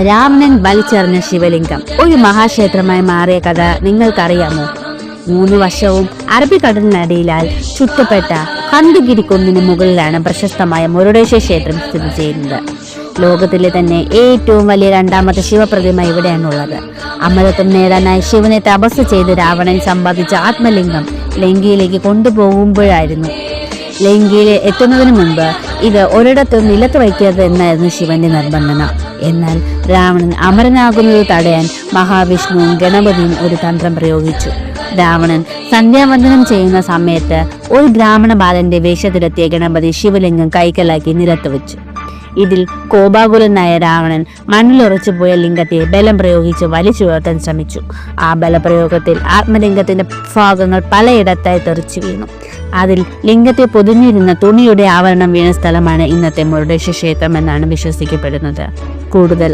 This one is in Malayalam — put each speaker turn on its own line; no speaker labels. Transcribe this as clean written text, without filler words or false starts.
രാവണൻ വലിച്ചെറിഞ്ഞ ശിവലിംഗം ഒരു മഹാക്ഷേത്രമായി മാറിയ കഥ നിങ്ങൾക്കറിയാമോ? 3 വർഷവും അറബിക്കടലിനടിയിലാൽ ചുറ്റപ്പെട്ട കന്ദഗിരി കുന്നിന് മുകളിലാണ് പ്രശസ്തമായ മുരുടേശ്വര ക്ഷേത്രം സ്ഥിതി ചെയ്യുന്നത്. ലോകത്തിലെ തന്നെ ഏറ്റവും വലിയ 2ാമത്തെ ശിവപ്രതിമ ഇവിടെയാണുള്ളത്. അമരത്വം നേടാനായി ശിവനെ തപസ് ചെയ്ത് രാവണൻ സമ്പാദിച്ച ആത്മലിംഗം ലങ്കയിലേക്ക് കൊണ്ടുപോകുമ്പോഴായിരുന്നു. ലങ്കയിൽ എത്തുന്നതിന് മുൻപ് ഇത് ഒരിടത്തും നിലത്ത് വയ്ക്കരുത് എന്നായിരുന്നു ശിവന്റെ നിർബന്ധന. എന്നാൽ രാവണൻ അമരനാകുന്നത് തടയാൻ മഹാവിഷ്ണുവും ഗണപതിയും ഒരു തന്ത്രം പ്രയോഗിച്ചു. രാവണൻ സന്ധ്യാവന്ദനം ചെയ്യുന്ന സമയത്ത് ഒരു ബ്രാഹ്മണ ബാലന്റെ വേഷത്തിലെത്തിയ ഗണപതി ശിവലിംഗം കൈക്കലാക്കി നിലത്ത് വെച്ചു. ഇതിൽ കോപാകുലനായ രാവണൻ മണ്ണിലുറച്ചു പോയ ലിംഗത്തെ ബലം പ്രയോഗിച്ച് വലിച്ചുയർത്താൻ ശ്രമിച്ചു. ആ ബലപ്രയോഗത്തിൽ ആത്മലിംഗത്തിന്റെ ഭാഗങ്ങൾ പലയിടത്തായി തെറിച്ചു വീണു. അതിൽ ലിംഗത്തെ പൊതിഞ്ഞിരുന്ന തുണിയുടെ ആവരണം വീണ സ്ഥലമാണ് ഇന്നത്തെ മുരുടേശ്വര ക്ഷേത്രം എന്നാണ് വിശ്വസിക്കപ്പെടുന്നത്. കൂടുതൽ